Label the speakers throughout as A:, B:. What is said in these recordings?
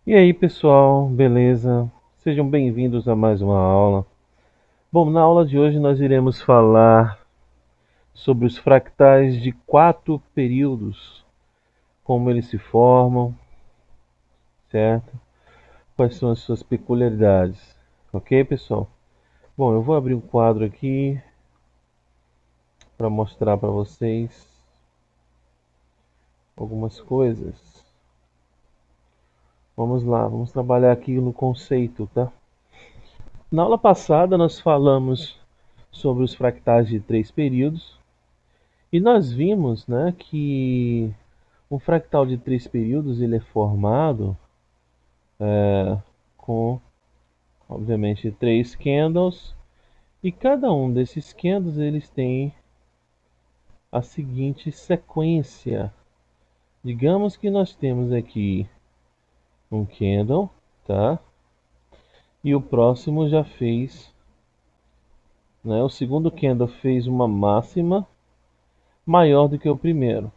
A: E aí, pessoal, beleza? Sejam bem-vindos a mais uma aula. Bom, na aula de hoje nós iremos falar sobre os fractais de 4 períodos, como eles se formam, certo? Quais são as suas peculiaridades, ok, pessoal? Bom, eu vou abrir um quadro aqui para mostrar para vocês algumas coisas. Vamos lá, vamos trabalhar aqui no conceito, tá? Na aula passada nós falamos sobre os fractais de 3 períodos. E nós vimos, né, que um fractal de 3 períodos ele é formado com, obviamente, 3 candles e cada um desses candles eles tem a seguinte sequência. Digamos que nós temos aqui um candle, tá? E o próximo já fez, né? O segundo candle fez uma máxima maior do que o primeiro.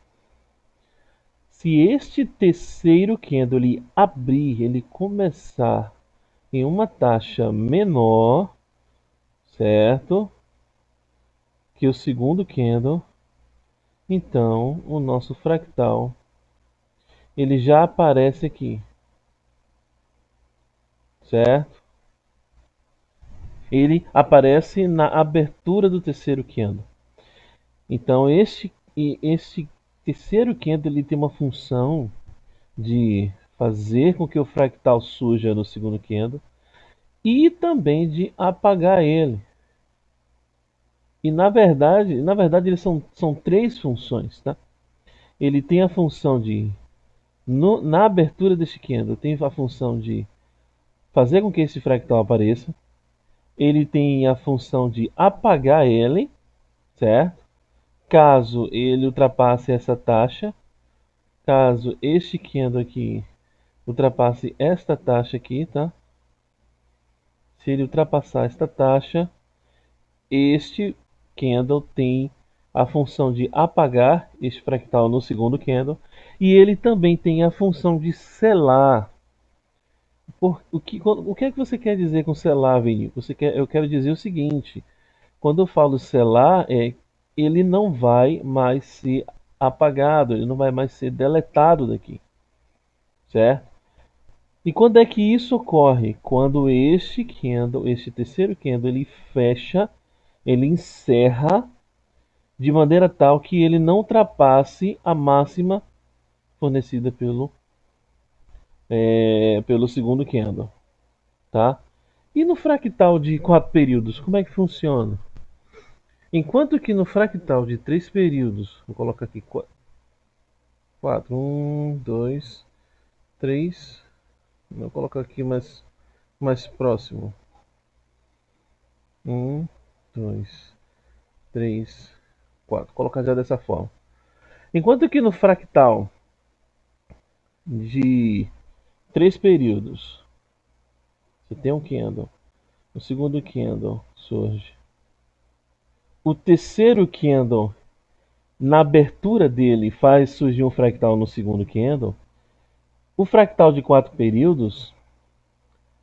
A: Se este terceiro candle ele abrir, ele começar em uma taxa menor, certo? Que o segundo candle, então o nosso fractal ele já aparece aqui, certo? Ele aparece na abertura do terceiro candle. Então este terceiro candle ele tem uma função de fazer com que o fractal surja no segundo candle e também de apagar ele. E na verdade eles são 3 funções, tá? Ele tem a função de na abertura deste candle tem a função de fazer com que esse fractal apareça. Ele tem a função de apagar ele, certo? Caso ele ultrapasse essa taxa, caso este candle aqui ultrapasse esta taxa aqui, tá? Se ele ultrapassar esta taxa, este candle tem a função de apagar este fractal no segundo candle e ele também tem a função de selar. O que é que você quer dizer com selar, Vini? Eu quero dizer o seguinte: quando eu falo selar, ele não vai mais ser apagado, ele não vai mais ser deletado daqui, certo? E quando é que isso ocorre? Quando este candle, este terceiro candle, ele fecha, ele encerra de maneira tal que ele não ultrapasse a máxima fornecida pelo segundo candle, tá? E no fractal de 4 períodos, como é que funciona? Enquanto que no fractal de 3 períodos, vou colocar aqui 4, 1, 2, 3, vou colocar aqui mais próximo. 1, 2, 3, 4. Vou colocar já dessa forma. Enquanto que no fractal de 3 períodos, você tem um candle, o segundo candle surge. O terceiro candle, na abertura dele, faz surgir um fractal no segundo candle. O fractal de 4 períodos,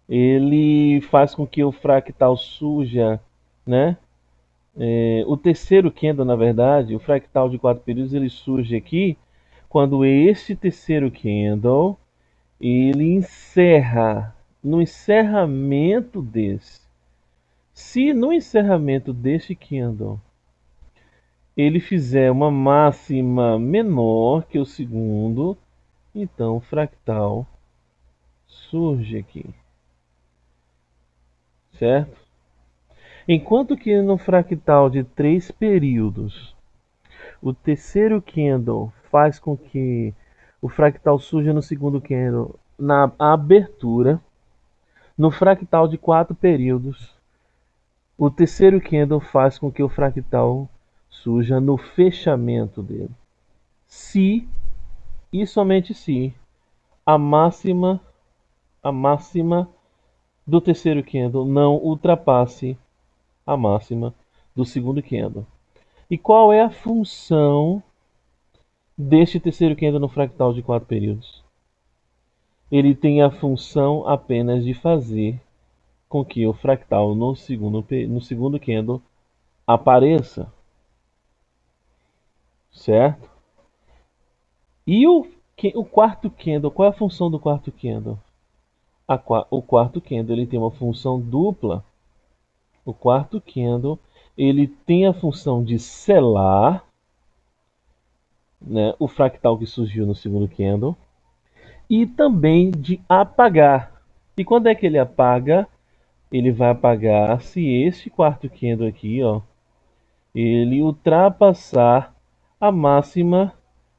A: ele faz com que o fractal surja, né? O terceiro candle, na verdade, o fractal de 4 períodos, ele surge aqui quando este terceiro candle ele encerra. No encerramento desse, se no encerramento deste candle ele fizer uma máxima menor que o segundo, então o fractal surge aqui, certo? Enquanto que no fractal de 3 períodos, o terceiro candle faz com que o fractal surja no segundo candle na abertura. No fractal de 4 períodos, o terceiro candle faz com que o fractal surja no fechamento dele. Se e somente se a máxima do terceiro candle não ultrapasse a máxima do segundo candle. E qual é a função deste terceiro candle no fractal de 4 períodos? ele tem a função apenas de fazer com que o fractal no segundo candle apareça, certo? E o quarto candle, qual é a função do quarto candle? O quarto candle ele tem uma função dupla. O quarto candle ele tem a função de selar, né, o fractal que surgiu no segundo candle e também de apagar. E quando é que ele apaga? Ele vai apagar se este quarto candle aqui, ó, ele ultrapassar a máxima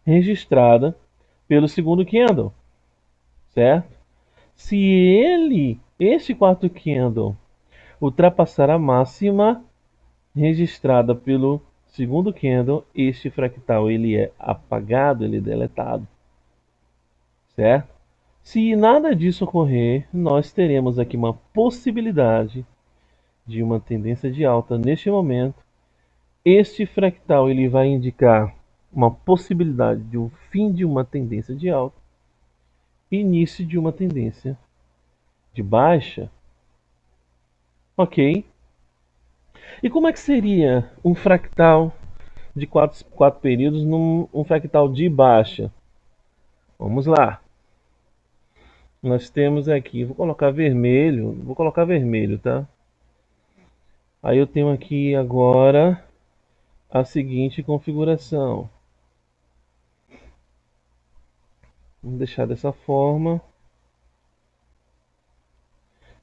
A: registrada pelo segundo candle, certo? Se este quarto candle, ultrapassar a máxima registrada pelo segundo candle, este fractal ele é apagado, ele é deletado, certo? Se nada disso ocorrer, nós teremos aqui uma possibilidade de uma tendência de alta neste momento. Este fractal ele vai indicar uma possibilidade de um fim de uma tendência de alta, início de uma tendência de baixa, ok? E como é que seria um fractal de quatro períodos num um fractal de baixa? Vamos lá. Nós temos aqui, vou colocar vermelho, tá? Aí eu tenho aqui agora a seguinte configuração. Vamos deixar dessa forma.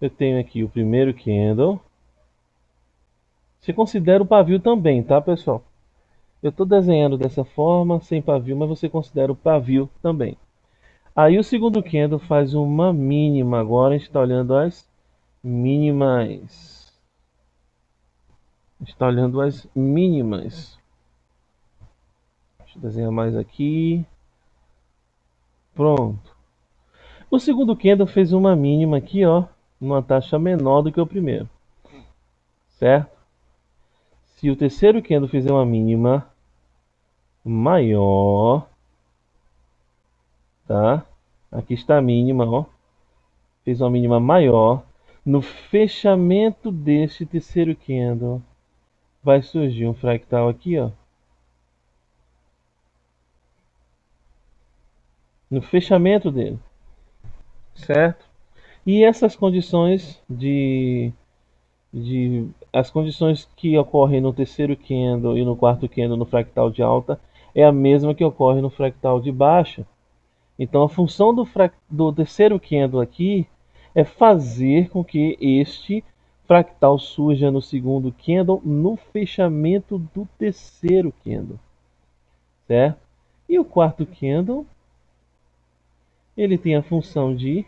A: Eu tenho aqui o primeiro candle. Se considera o pavio também, tá, pessoal? Eu estou desenhando dessa forma, sem pavio, mas você considera o pavio também. Aí o segundo candle faz uma mínima. Agora a gente está olhando as mínimas. A gente está olhando as mínimas. Deixa eu desenhar mais aqui. Pronto. O segundo candle fez uma mínima aqui, ó, numa taxa menor do que o primeiro, certo? Se o terceiro candle fizer uma mínima maior, tá? Aqui está a mínima, ó. Fez uma mínima maior. No fechamento deste terceiro candle, vai surgir um fractal aqui, ó. No fechamento dele, certo? E essas condições as condições que ocorrem no terceiro candle e no quarto candle no fractal de alta é a mesma que ocorre no fractal de baixa. Então a função do terceiro candle aqui é fazer com que este fractal surja no segundo candle no fechamento do terceiro candle, certo? E o quarto candle ele tem a função de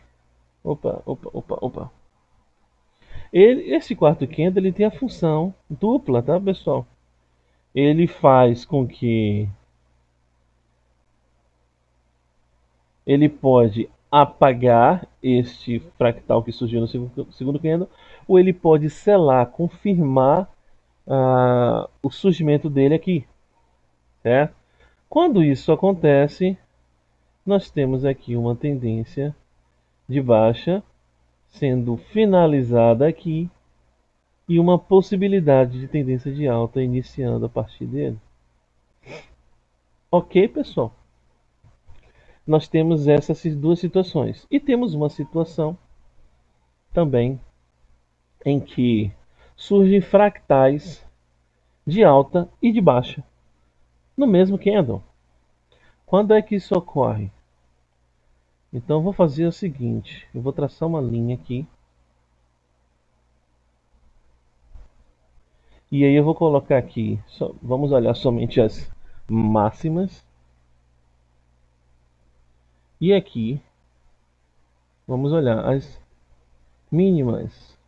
A: esse quarto candle ele tem a função dupla, tá, pessoal? Ele faz com que ele pode apagar este fractal que surgiu no segundo candle, ou ele pode selar, confirmar o surgimento dele aqui, certo? Quando isso acontece, nós temos aqui uma tendência de baixa sendo finalizada aqui e uma possibilidade de tendência de alta iniciando a partir dele. Ok, pessoal? Nós temos essas duas situações. E temos uma situação também em que surgem fractais de alta e de baixa no mesmo candle. Quando é que isso ocorre? Então eu vou fazer o seguinte, eu vou traçar uma linha aqui. E aí eu vou colocar aqui, vamos olhar somente as máximas. E aqui vamos olhar as mínimas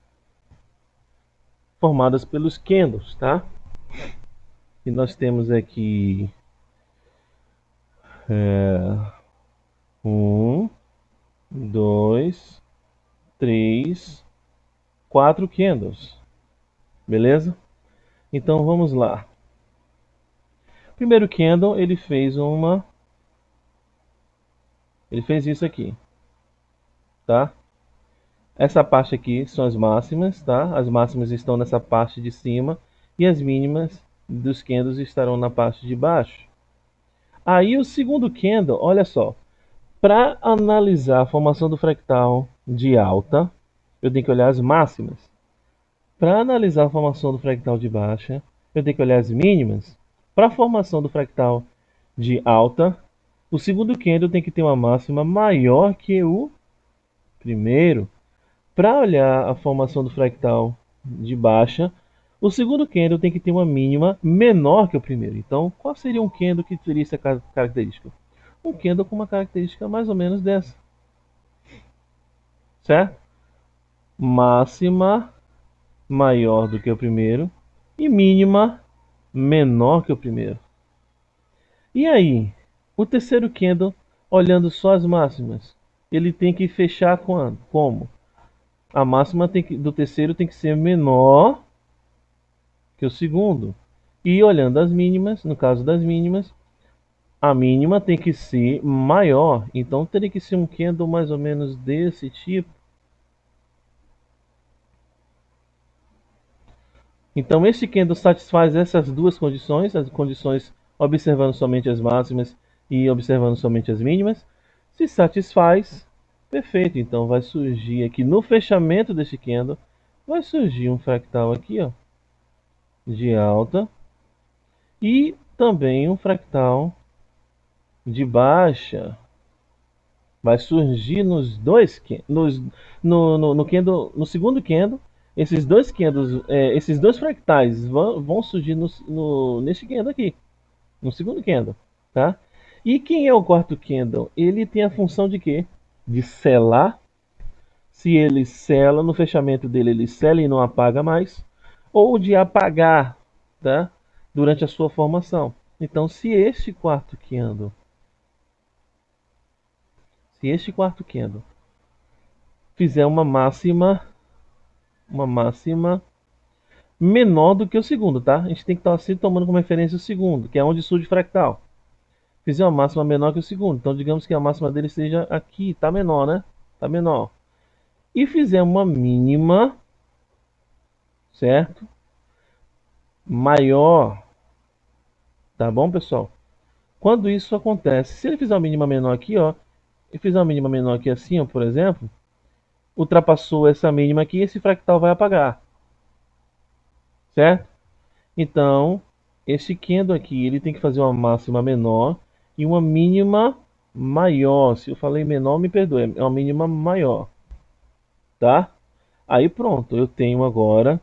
A: formadas pelos candles, tá? E nós temos aqui 1, 2, 3, 4 candles, beleza? Então vamos lá. O primeiro candle ele fez isso aqui, tá? Essa parte aqui são as máximas, tá? As máximas estão nessa parte de cima e as mínimas dos candles estarão na parte de baixo. Aí o segundo candle, olha só, para analisar a formação do fractal de alta, eu tenho que olhar as máximas. Para analisar a formação do fractal de baixa, eu tenho que olhar as mínimas. Para a formação do fractal de alta, o segundo candle tem que ter uma máxima maior que o primeiro. Para olhar a formação do fractal de baixa, o segundo candle tem que ter uma mínima menor que o primeiro. Então, qual seria um candle que teria essa característica? Um candle com uma característica mais ou menos dessa. Certo? Máxima maior do que o primeiro e mínima menor que o primeiro. E aí, o terceiro candle, olhando só as máximas, ele tem que fechar quando? Como? A máxima do terceiro tem que ser menor que o segundo. E olhando as mínimas, no caso das mínimas, a mínima tem que ser maior. Então teria que ser um candle mais ou menos desse tipo. Então este candle satisfaz essas duas condições, as condições observando somente as máximas e observando somente as mínimas. Se satisfaz, perfeito. Então vai surgir aqui no fechamento deste candle, vai surgir um fractal aqui, ó, de alta e também um fractal de baixa. Vai surgir nos dois no segundo candle. Esses dois candles, esses dois fractais vão surgir neste candle aqui, no segundo candle, tá? E quem é o quarto candle? Ele tem a função de quê? De selar. Se ele sela no fechamento dele, ele sela e não apaga mais, ou de apagar, tá? Durante a sua formação. Então, se este quarto candle fizer uma máxima menor do que o segundo, tá? A gente tem que estar assim tomando como referência o segundo, que é onde surge fractal. Fizer uma máxima menor que o segundo, então digamos que a máxima dele seja aqui, tá menor, né? Tá menor. E fizer uma mínima, certo? Maior, tá bom, pessoal? Quando isso acontece, se ele fizer uma mínima menor aqui, ó, e fizer uma mínima menor aqui assim, ó, por exemplo, ultrapassou essa mínima aqui, esse fractal vai apagar, certo? Então, esse candle aqui, ele tem que fazer uma máxima menor e uma mínima maior. Se eu falei menor, me perdoe, é uma mínima maior, tá? Aí pronto, eu tenho agora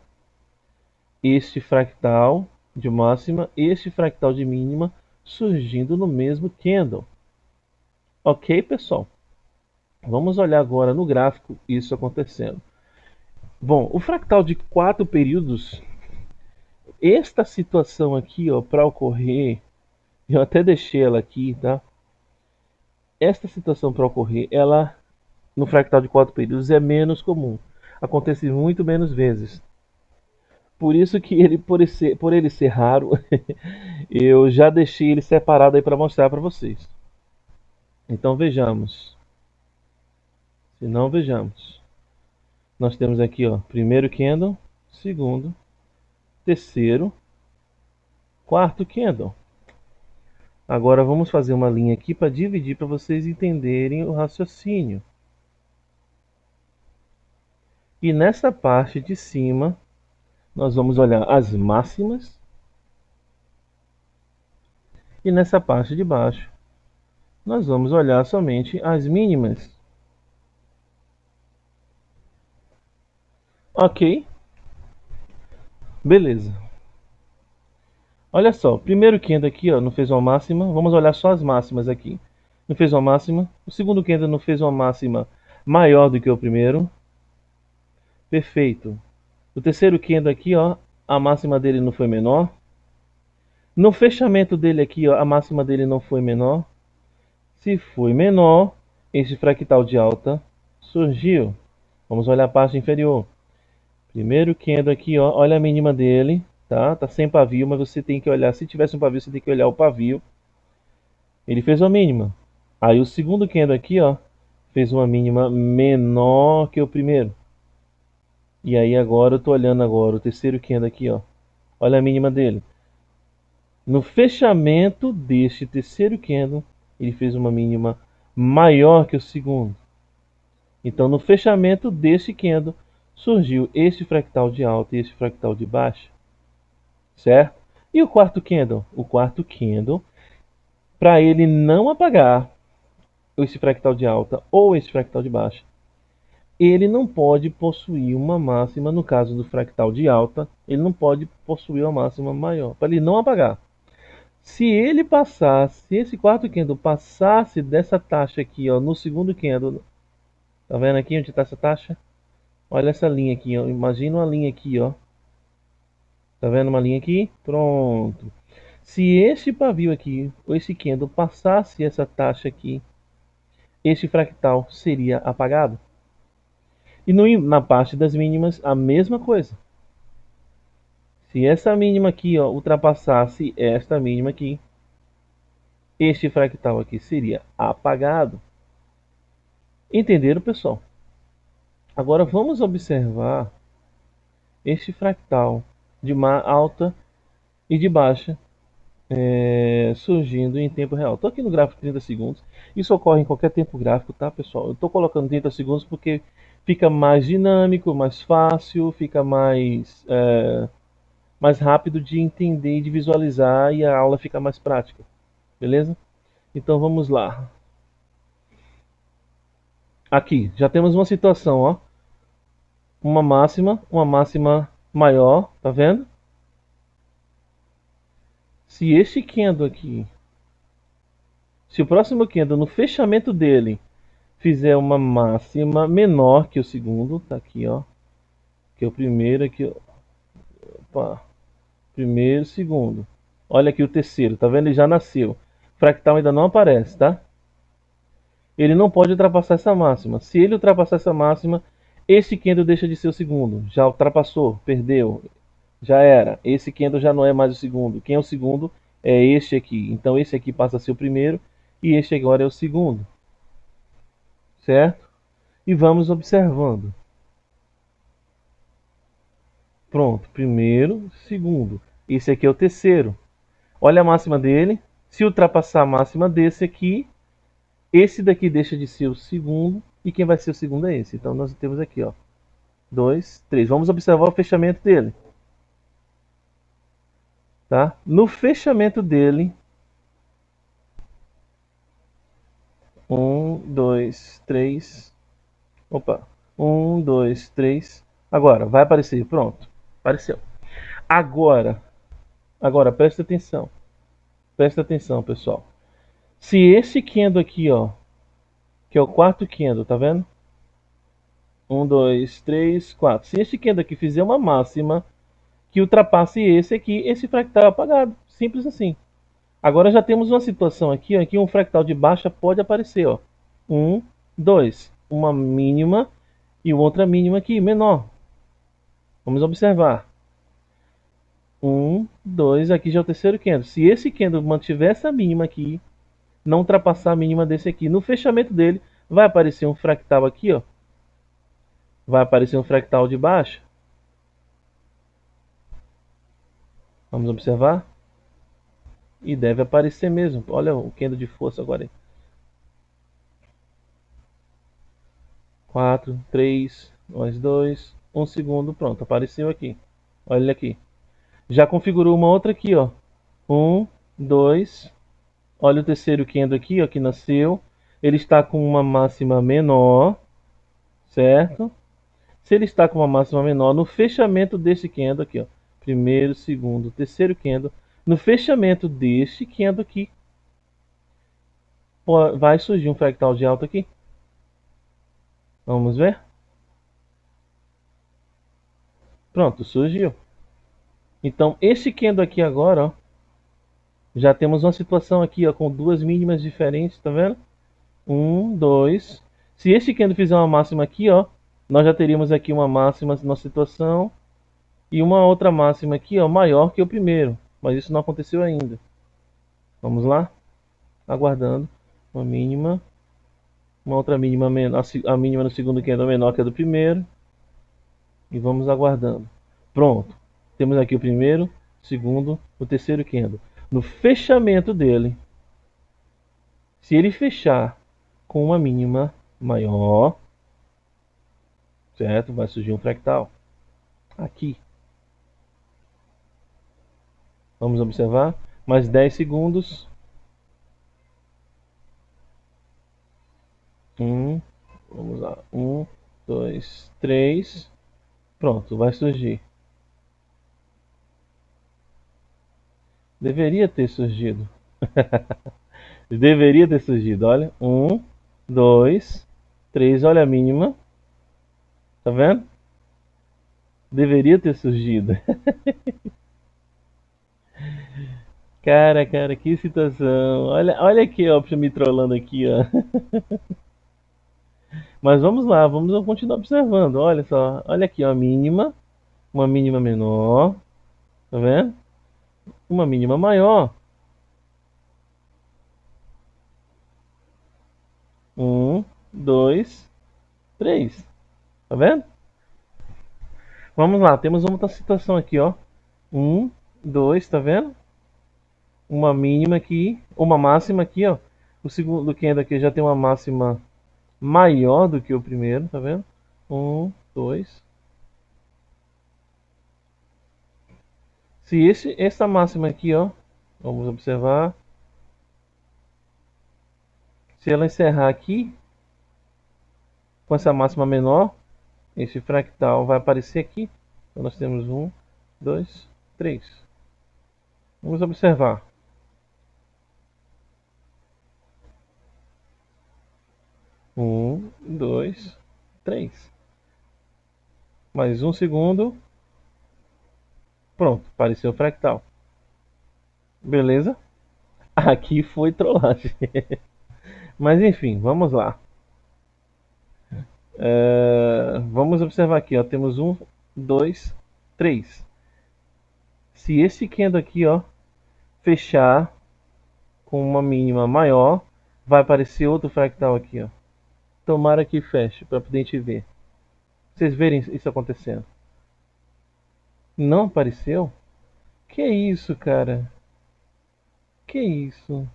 A: este fractal de máxima, este fractal de mínima surgindo no mesmo candle. Ok, pessoal? Vamos olhar agora no gráfico isso acontecendo. Bom, o fractal de 4 períodos, esta situação aqui, ó, para ocorrer, eu até deixei ela aqui, tá? Esta situação para ocorrer, ela no fractal de 4 períodos é menos comum. Acontece muito menos vezes. Por isso que ele, por ele ser raro, eu já deixei ele separado aí para mostrar para vocês. Então vejamos. Se não, vejamos. Nós temos aqui, ó, primeiro candle, segundo, terceiro, quarto candle. Agora vamos fazer uma linha aqui para dividir para vocês entenderem o raciocínio. E nessa parte de cima, nós vamos olhar as máximas. E nessa parte de baixo, nós vamos olhar somente as mínimas. Ok? Beleza. Olha só, primeiro candle aqui, ó, não fez uma máxima. Vamos olhar só as máximas aqui. Não fez uma máxima. O segundo candle não fez uma máxima maior do que o primeiro. Perfeito. O terceiro candle aqui, ó, a máxima dele não foi menor. No fechamento dele aqui, ó, a máxima dele não foi menor. Se foi menor, esse fractal de alta surgiu. Vamos olhar a parte inferior. Primeiro candle aqui, ó, olha a mínima dele, tá? Tá sem pavio, mas você tem que olhar, se tivesse um pavio, você tem que olhar o pavio. Ele fez a mínima. Aí o segundo candle aqui, ó, fez uma mínima menor que o primeiro. E aí agora eu estou olhando agora o terceiro candle aqui, ó. Olha a mínima dele. No fechamento deste terceiro candle, ele fez uma mínima maior que o segundo. Então, no fechamento deste candle, surgiu este fractal de alta e este fractal de baixa, certo? E o quarto candle? O quarto candle, para ele não apagar esse fractal de alta ou esse fractal de baixa, ele não pode possuir uma máxima, no caso do fractal de alta, ele não pode possuir uma máxima maior, para ele não apagar. Se ele passasse, se esse quarto candle passasse dessa taxa aqui, ó, no segundo candle, tá vendo aqui onde está essa taxa? Olha essa linha aqui, ó. Imagina uma linha aqui, ó. Tá vendo uma linha aqui? Pronto. Se este pavio aqui, ou esse candle, passasse essa taxa aqui, este fractal seria apagado. E na parte das mínimas, a mesma coisa. Se essa mínima aqui, ó, ultrapassasse esta mínima aqui, este fractal aqui seria apagado. Entenderam, pessoal? Agora vamos observar este fractal de alta e de baixa surgindo em tempo real. Estou aqui no gráfico 30 segundos. Isso ocorre em qualquer tempo gráfico, tá, pessoal? Eu estou colocando 30 segundos porque fica mais dinâmico, mais fácil, fica mais rápido de entender e de visualizar e a aula fica mais prática. Beleza? Então vamos lá. Aqui, já temos uma situação, ó. Uma máxima maior, tá vendo? Se este candle aqui, se o próximo candle no fechamento dele fizer uma máxima menor que o segundo, tá aqui, ó, que é o primeiro aqui, opa, primeiro, segundo. Olha aqui o terceiro, tá vendo? Ele já nasceu. Fractal ainda não aparece, tá? Ele não pode ultrapassar essa máxima. Se ele ultrapassar essa máxima, esse candle deixa de ser o segundo. Já ultrapassou, perdeu, já era. Esse candle já não é mais o segundo. Quem é o segundo é este aqui. Então esse aqui passa a ser o primeiro e este agora é o segundo. Certo? E vamos observando. Pronto, primeiro, segundo. Esse aqui é o terceiro. Olha a máxima dele. Se ultrapassar a máxima desse aqui, esse daqui deixa de ser o segundo. E quem vai ser o segundo é esse. Então nós temos aqui, ó, 2, 3. Vamos observar o fechamento dele. Tá? No fechamento dele, 1, 2, 3. Opa, 1, 2, 3. Agora, vai aparecer. Pronto, apareceu. Agora, presta atenção. Presta atenção, pessoal. Se esse candle aqui, ó, que é o quarto candle, tá vendo? 1, 2, 3, 4. Se este candle aqui fizer uma máxima que ultrapasse esse aqui, esse fractal é apagado. Simples assim. Agora já temos uma situação aqui, ó, em que um fractal de baixa pode aparecer, ó. 1, 2. Uma mínima e outra mínima aqui, menor. Vamos observar. 1, 2, aqui já é o terceiro candle. Se esse candle mantiver essa mínima aqui, não ultrapassar a mínima desse aqui, no fechamento dele vai aparecer um fractal aqui, ó. Vai aparecer um fractal de baixa. Vamos observar. E deve aparecer mesmo. Olha o candle de força agora aí. 4, 3, mais 2, 1 segundo, pronto, apareceu aqui. Olha aqui. Já configurou uma outra aqui, ó. 1, 2. Olha o terceiro candle aqui, ó, que nasceu. Ele está com uma máxima menor, certo? Se ele está com uma máxima menor, no fechamento desse candle aqui, ó, primeiro, segundo, terceiro candle, no fechamento deste candle aqui, vai surgir um fractal de alta aqui. Vamos ver? Pronto, surgiu. Então, esse candle aqui agora, ó, já temos uma situação aqui, ó, com duas mínimas diferentes, tá vendo? 1, 2. Se este candle fizer uma máxima aqui, ó, nós já teríamos aqui uma máxima na situação e uma outra máxima aqui, ó, maior que o primeiro. Mas isso não aconteceu ainda. Vamos lá? Aguardando uma mínima Uma outra mínima menor, a mínima no segundo candle menor que a do primeiro. E vamos aguardando. Pronto. Temos aqui o primeiro, o segundo, o terceiro candle. No fechamento dele, se ele fechar com uma mínima maior, certo? Vai surgir um fractal. Aqui. Vamos observar. Mais 10 segundos. Vamos lá. 2, 3. Pronto, vai surgir. Deveria ter surgido. Deveria ter surgido. Olha. 2, 3. Olha a mínima. Tá vendo? Deveria ter surgido. Cara, que situação. Olha aqui, ó, me trollando aqui, ó. Mas vamos lá, vamos continuar observando. Olha só, olha aqui, ó, a mínima, uma mínima menor, tá vendo? Uma mínima maior. 2, 3. Tá vendo? Vamos lá, temos uma outra situação aqui, ó. 2, tá vendo? Uma mínima aqui, uma máxima aqui, ó. O segundo candle aqui já tem uma máxima maior do que o primeiro, tá vendo? 2. Se essa máxima aqui, ó, vamos observar. Se ela encerrar aqui, com essa máxima menor, esse fractal vai aparecer aqui. Então nós temos 2, 3. Vamos observar. 2, 3. Mais um segundo. Pronto, apareceu o fractal. Beleza? Aqui foi trollagem. Mas enfim, vamos lá. Vamos observar aqui, ó. Temos 2, 3. Se esse candle aqui, ó, fechar com uma mínima maior, vai aparecer outro fractal aqui, ó. Tomara que feche para poder gente ver. Vocês verem isso acontecendo. Não apareceu? Que isso, cara? Que isso?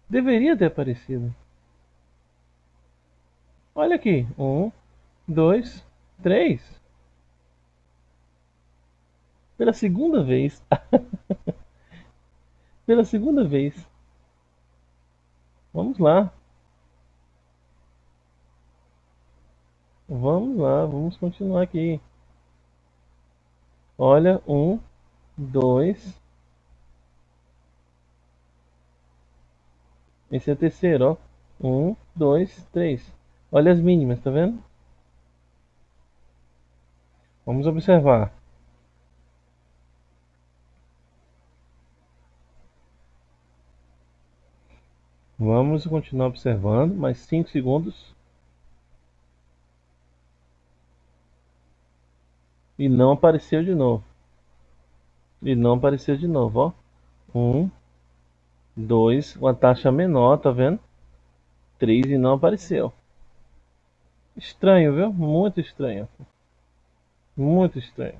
A: Deveria ter aparecido. Olha aqui. 2, 3. Pela segunda vez. Pela segunda vez. Vamos lá. Vamos lá. Vamos continuar aqui. Olha. 2. Esse é o terceiro, ó. 2, 3. Olha as mínimas, tá vendo? Vamos observar. Vamos continuar observando. Mais 5 segundos. E não apareceu de novo. E não apareceu de novo, ó. 2, uma taxa menor, tá vendo? 3 e não apareceu. Estranho, viu? Muito estranho. Muito estranho.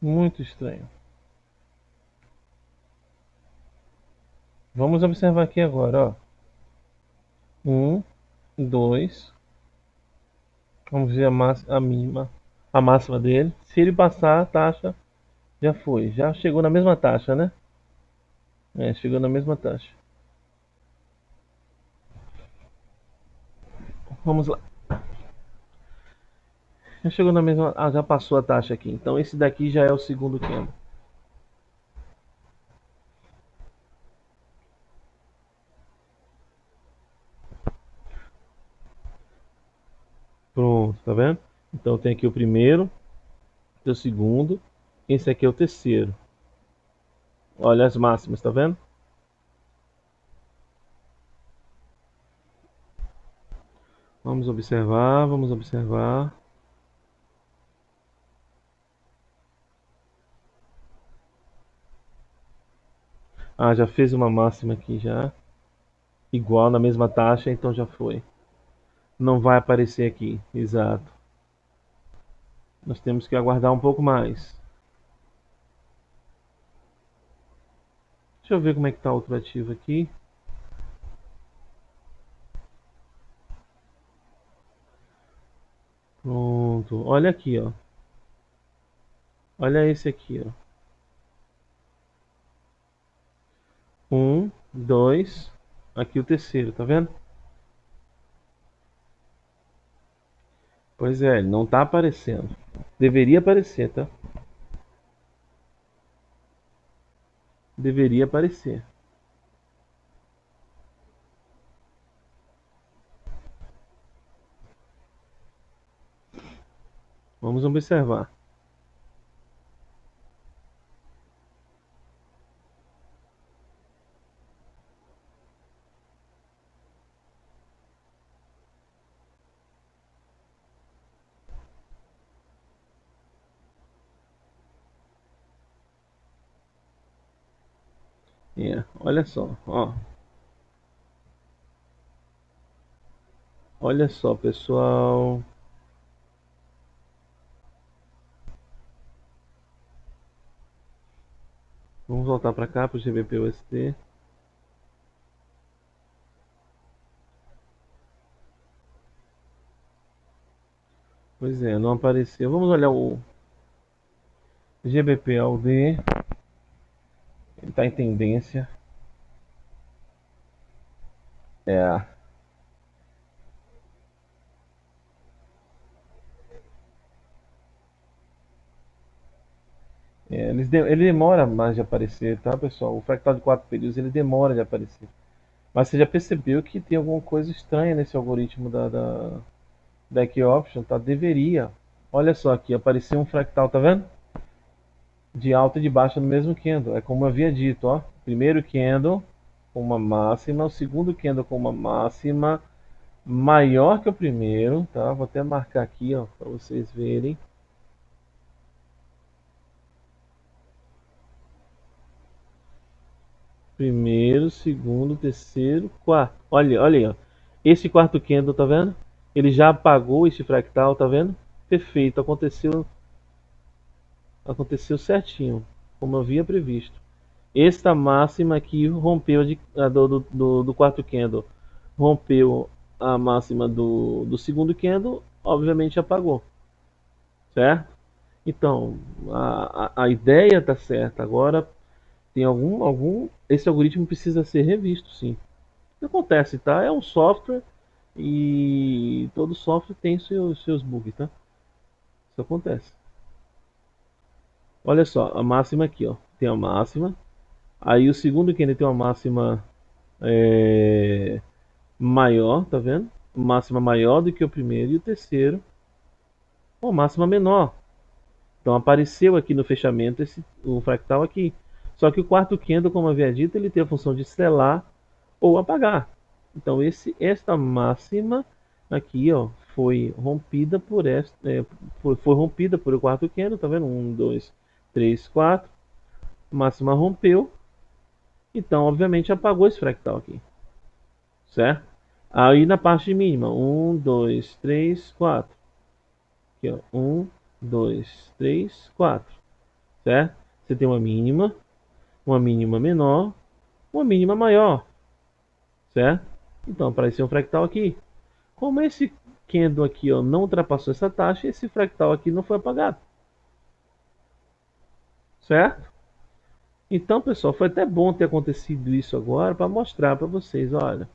A: Muito estranho. Vamos observar aqui agora, ó. 2. Vamos ver a mínima, a máxima dele. Se ele passar, a taxa já foi. Já chegou na mesma taxa, né? Chegou na mesma taxa. Vamos lá. Já chegou na mesma. Já passou a taxa aqui. Então esse daqui já é o segundo candle. Pronto, tá vendo? Então tem aqui o primeiro, o segundo, esse aqui é o terceiro. Olha as máximas, tá vendo? Vamos observar, vamos observar. Ah, já fez uma máxima aqui já. Igual na mesma taxa, então já foi. Não vai aparecer aqui, exato. Nós temos que aguardar um pouco mais. Deixa eu ver como é que tá o outro ativo aqui. Pronto. Olha aqui, ó. Olha esse aqui, ó. Um, dois. Aqui o terceiro, tá vendo? Pois é, ele não tá aparecendo. Deveria aparecer, tá? Deveria aparecer. Vamos observar. É, olha só, ó. Olha só, pessoal. Vamos voltar para cá, para o GBP-USD. Pois é, não apareceu. Vamos olhar o GBP-AUD. Ele está em tendência. É, ele demora mais de aparecer, tá, pessoal? O fractal de 4 períodos ele demora de aparecer. Mas você já percebeu que tem alguma coisa estranha nesse algoritmo da Back Option, tá? Deveria. Olha só aqui, apareceu um fractal, tá vendo? De alta e de baixa no mesmo candle. É como eu havia dito, ó. Primeiro candle com uma máxima, o segundo candle com uma máxima maior que o primeiro, tá? Vou até marcar aqui, ó, para vocês verem. Primeiro, segundo, terceiro, quarto. Olha, olha aí, ó. Esse quarto candle, tá vendo? Ele já apagou esse fractal, tá vendo? Perfeito, aconteceu certinho, como eu havia previsto. Esta máxima aqui rompeu do quarto candle, rompeu a máxima do segundo candle, obviamente apagou, certo? Então, a ideia está certa. Agora, tem esse algoritmo precisa ser revisto, sim. O que acontece, tá? É um software e todo software tem seus bugs, tá? Isso acontece. Olha só, a máxima aqui, ó. Tem a máxima. Aí o segundo candle tem uma máxima é, maior, tá vendo? Máxima maior do que o primeiro. E o terceiro, uma máxima menor. Então apareceu aqui no fechamento o fractal aqui. Só que o quarto candle, como eu havia dito, ele tem a função de selar ou apagar. Então esta máxima aqui, ó, foi rompida por foi rompida por o quarto candle, tá vendo? Um, dois, três, quatro. Máxima rompeu. Então, obviamente, apagou esse fractal aqui, certo? Aí na parte mínima, um, dois, três, quatro. Aqui, ó, um, dois, três, quatro, certo? Você tem uma mínima menor, uma mínima maior, certo? Então apareceu um fractal aqui. Como esse candle aqui, ó, não ultrapassou essa taxa, esse fractal aqui não foi apagado, certo? Então, pessoal, foi até bom ter acontecido isso agora para mostrar para vocês, olha,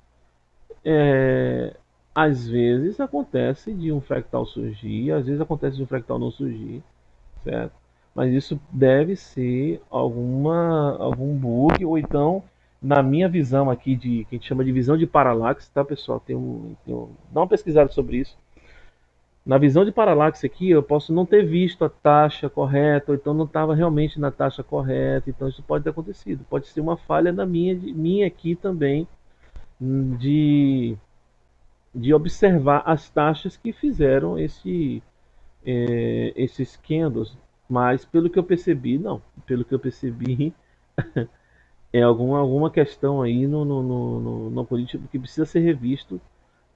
A: é, às vezes acontece de um fractal surgir, às vezes acontece de um fractal não surgir, certo? Mas isso deve ser algum bug, ou então, na minha visão aqui, que a gente chama de visão de paralaxe, tá, pessoal? Dá uma pesquisada sobre isso. Na visão de paralaxe aqui, eu posso não ter visto a taxa correta, ou então não estava realmente na taxa correta, então isso pode ter acontecido. Pode ser uma falha minha aqui também, de, de observar as taxas que fizeram esses candles. Mas pelo que eu percebi, não. Pelo que eu percebi, É alguma questão aí no algoritmo que precisa ser revisto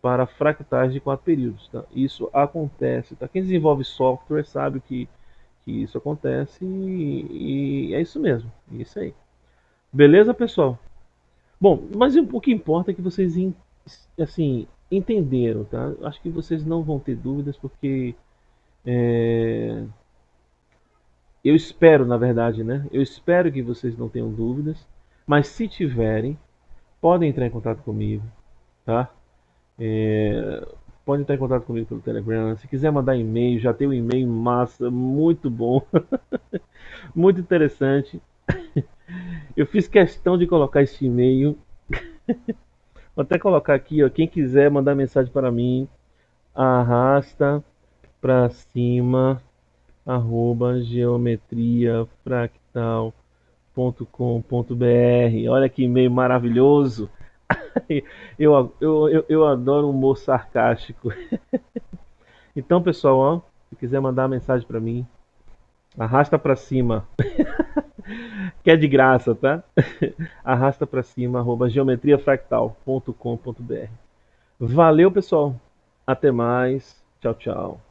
A: para fractais de 4 períodos. Tá? Isso acontece. Tá? Quem desenvolve software sabe que isso acontece e é isso mesmo. É isso aí. Beleza, pessoal? Bom, mas o que importa é que vocês assim, entenderam, tá? Acho que vocês não vão ter dúvidas, porque é, eu espero, na verdade, né? Eu espero que vocês não tenham dúvidas, mas se tiverem, podem entrar em contato comigo, tá? É, Pode entrar em contato comigo pelo Telegram. Se quiser mandar e-mail, já tem um e-mail massa, muito bom, muito interessante. Eu fiz questão de colocar esse e-mail. Vou até colocar aqui, ó, quem quiser mandar mensagem para mim, arrasta para cima geometriafractal.com.br. Olha que e-mail maravilhoso. Eu adoro humor sarcástico. Então, pessoal, ó, se quiser mandar mensagem para mim, arrasta para cima, que é de graça, tá? Arrasta para cima, geometriafractal.com.br. Valeu, pessoal. Até mais. Tchau, tchau.